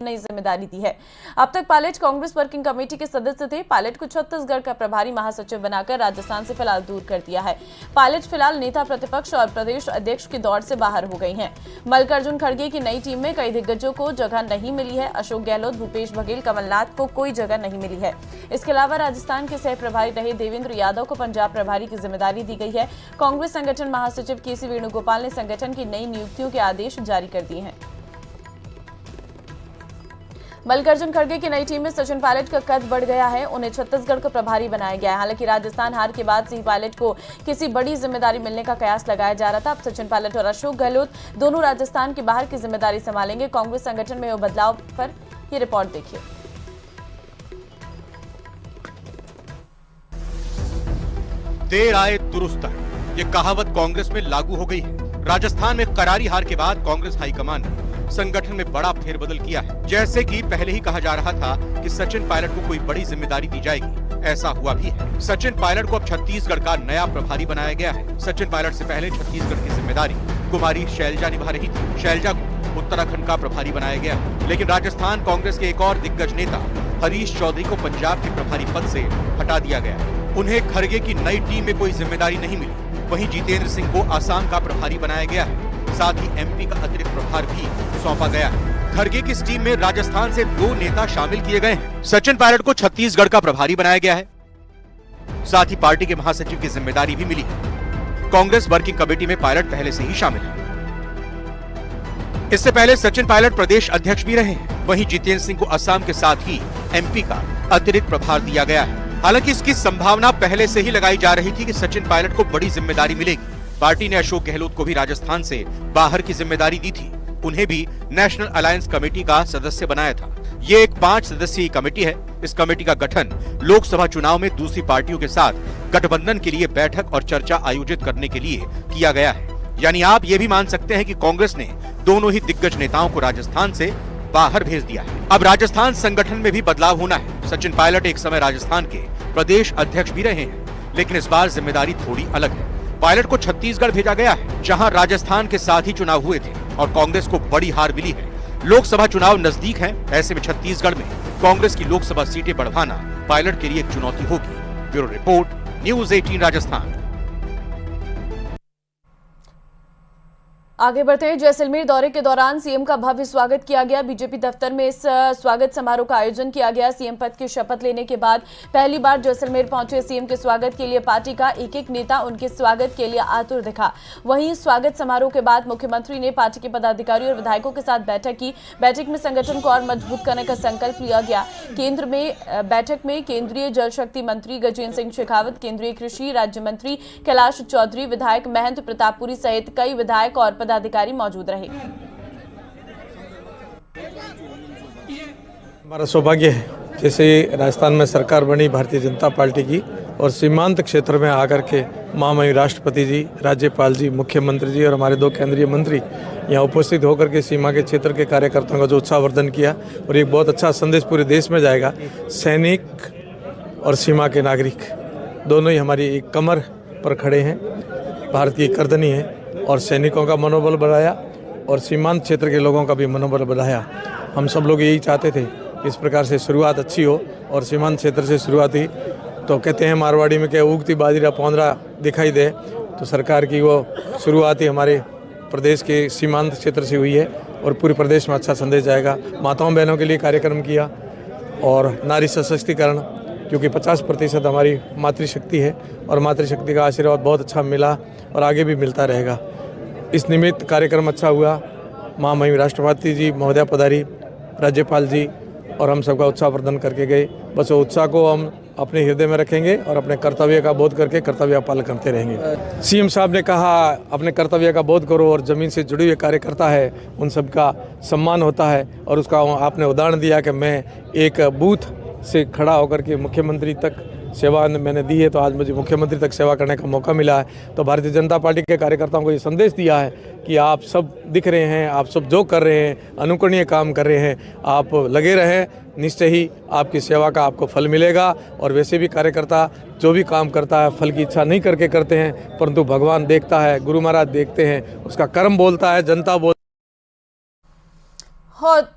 नई जिम्मेदारी दी है। अब तक पायलट कांग्रेस वर्किंग कमेटी के सदस्य थे। पायलट को छत्तीसगढ़ का प्रभारी महासचिव बनाकर राजस्थान से फिलहाल दूर कर दिया है। पायलट फिलहाल नेता प्रतिपक्ष और प्रदेश अध्यक्ष की दौड़ से बाहर हो गई हैं। मल्लिकार्जुन खड़गे की नई टीम में कई दिग्गजों को जगह नहीं मिली है। अशोक गहलोत, भूपेश बघेल, कमलनाथ को कोई जगह नहीं मिली है। इसके अलावा राजस्थान के सह प्रभारी रहे देवेंद्र यादव को पंजाब प्रभारी की जिम्मेदारी दी गई है। कांग्रेस संगठन महासचिव केसी वेणुगोपाल ने संगठन की नई नियुक्तियों के आदेश जारी कर दिए हैं। मल्लिकार्जुन खड़गे की नई टीम में सचिन पायलट का कद बढ़ गया है। उन्हें छत्तीसगढ़ का प्रभारी बनाया गया है। हालांकि राजस्थान हार के बाद से ही पायलट को किसी बड़ी जिम्मेदारी मिलने का कयास लगाया जा रहा था। अब सचिन पायलट और अशोक गहलोत दोनों राजस्थान के बाहर की जिम्मेदारी संभालेंगे। कांग्रेस संगठन में हुए बदलाव पर ये रिपोर्ट देखिए। देर आए दुरुस्त आए, ये कहावत कांग्रेस में लागू हो गई है। राजस्थान में करारी हार के बाद कांग्रेस हाईकमान ने संगठन में बड़ा फेरबदल किया है। जैसे कि पहले ही कहा जा रहा था कि सचिन पायलट को कोई बड़ी जिम्मेदारी दी जाएगी, ऐसा हुआ भी है। सचिन पायलट को अब छत्तीसगढ़ का नया प्रभारी बनाया गया है। सचिन पायलट से पहले छत्तीसगढ़ की जिम्मेदारी कुमारी शैलजा निभा रही थी। शैलजा को उत्तराखंड का प्रभारी बनाया गया है। लेकिन राजस्थान कांग्रेस के एक और दिग्गज नेता हरीश चौधरी को पंजाब के प्रभारी पद से हटा दिया गया है। उन्हें खड़गे की नई टीम में कोई जिम्मेदारी नहीं मिली। वहीं जितेंद्र सिंह को असम का प्रभारी बनाया गया है। साथ ही एमपी का अतिरिक्त प्रभार भी सौंपा गया है। खड़गे की इस टीम में राजस्थान से 2 नेता शामिल किए गए हैं। सचिन पायलट को छत्तीसगढ़ का प्रभारी बनाया गया है। साथ ही पार्टी के महासचिव की जिम्मेदारी भी मिली है। कांग्रेस वर्किंग कमेटी में पायलट पहले से ही शामिल है। इससे पहले सचिन पायलट प्रदेश अध्यक्ष भी रहे हैं। वहीं जितेंद्र सिंह को असम के साथ ही एमपी का अतिरिक्त प्रभार दिया गया है। हालांकि इसकी संभावना पहले से ही लगाई जा रही थी कि सचिन पायलट को बड़ी जिम्मेदारी मिलेगी। पार्टी ने अशोक गहलोत को भी राजस्थान से बाहर की जिम्मेदारी दी थी। उन्हें भी नेशनल अलायंस कमेटी का सदस्य बनाया था। ये एक 5 सदस्यीय कमेटी है। इस कमेटी का गठन लोकसभा चुनाव में दूसरी पार्टियों के साथ गठबंधन के लिए बैठक और चर्चा आयोजित करने के लिए किया गया है। यानी आप ये भी मान सकते हैं कि कांग्रेस ने दोनों ही दिग्गज नेताओं को राजस्थान से बाहर भेज दिया है। अब राजस्थान संगठन में भी बदलाव होना है। सचिन पायलट एक समय राजस्थान के प्रदेश अध्यक्ष भी रहे हैं, लेकिन इस बार जिम्मेदारी थोड़ी अलग है। पायलट को छत्तीसगढ़ भेजा गया है, जहां राजस्थान के साथ ही चुनाव हुए थे और कांग्रेस को बड़ी हार मिली है। लोकसभा चुनाव नजदीक है। ऐसे में छत्तीसगढ़ में कांग्रेस की लोकसभा सीटें बढ़वाना पायलट के लिए एक चुनौती होगी। Bureau report, news 18 Rajasthan. आगे बढ़ते हैं। जैसलमेर दौरे के दौरान सीएम का भव्य स्वागत किया गया। बीजेपी दफ्तर में इस स्वागत समारोह का आयोजन किया गया। सीएम पद की शपथ लेने के बाद पहली बार जैसलमेर पहुंचे सीएम के स्वागत के लिए पार्टी का एक नेता उनके स्वागत के लिए आतुर दिखा। वहीं स्वागत समारोह के बाद मुख्यमंत्री ने पार्टी के पदाधिकारियों और विधायकों के साथ बैठक की। बैठक में संगठन को और मजबूत करने का संकल्प लिया गया। केंद्र में बैठक में केंद्रीय जल शक्ति मंत्री गजेंद्र सिंह शेखावत, केंद्रीय कृषि राज्य मंत्री कैलाश चौधरी, विधायक महंत प्रतापपुरी सहित कई विधायक और पदाधिकारी मौजूद रहे। हमारा सौभाग्य है जैसे राजस्थान में सरकार बनी भारतीय जनता पार्टी की और सीमांत क्षेत्र में आकर के महामहिम राष्ट्रपति जी, राज्यपाल जी, मुख्यमंत्री जी और हमारे 2 केंद्रीय मंत्री यहाँ उपस्थित होकर के सीमा के क्षेत्र के कार्यकर्ताओं का जो उत्साहवर्धन किया और एक बहुत अच्छा संदेश पूरे देश में जाएगा। सैनिक और सीमा के नागरिक दोनों ही हमारी एक कमर पर खड़े हैं, भारत की करदनी है और सैनिकों का मनोबल बढ़ाया और सीमांत क्षेत्र के लोगों का भी मनोबल बढ़ाया। हम सब लोग यही चाहते थे कि इस प्रकार से शुरुआत अच्छी हो और सीमांत क्षेत्र से शुरुआत हुई। तो कहते हैं मारवाड़ी में क्या उगती बाजरा पौंदरा दिखाई दे, तो सरकार की वो शुरुआत ही हमारे प्रदेश के सीमांत क्षेत्र से हुई है और पूरे प्रदेश में अच्छा संदेश जाएगा। माताओं बहनों के लिए कार्यक्रम किया और नारी सशक्तिकरण, क्योंकि 50% हमारी मातृशक्ति है और मातृशक्ति का आशीर्वाद बहुत अच्छा मिला और आगे भी मिलता रहेगा। इस निमित्त कार्यक्रम अच्छा हुआ। महामहिम राष्ट्रपति जी महोदय पधारी, राज्यपाल जी और हम सबका उत्साहवर्धन करके गए। बस वो उत्साह को हम अपने हृदय में रखेंगे और अपने कर्तव्य का बोध करके कर्तव्य पालन करते रहेंगे। सीएम साहब ने कहा अपने कर्तव्य का बोध करो और ज़मीन से जुड़े हुए कार्यकर्ता है उन सबका सम्मान होता है और उसका आपने उदाहरण दिया कि मैं एक बूथ से खड़ा होकर के मुख्यमंत्री तक सेवा मैंने दी है, तो आज मुझे मुख्यमंत्री तक सेवा करने का मौका मिला है। तो भारतीय जनता पार्टी के कार्यकर्ताओं को ये संदेश दिया है कि आप सब दिख रहे हैं, आप सब जो कर रहे हैं अनुकरणीय काम कर रहे हैं, आप लगे रहें, निश्चय ही आपकी सेवा का आपको फल मिलेगा। और वैसे भी कार्यकर्ता जो भी काम करता है फल की इच्छा नहीं करके करते हैं, परंतु भगवान देखता है, गुरु महाराज देखते हैं, उसका कर्म बोलता है, जनता बोलता है।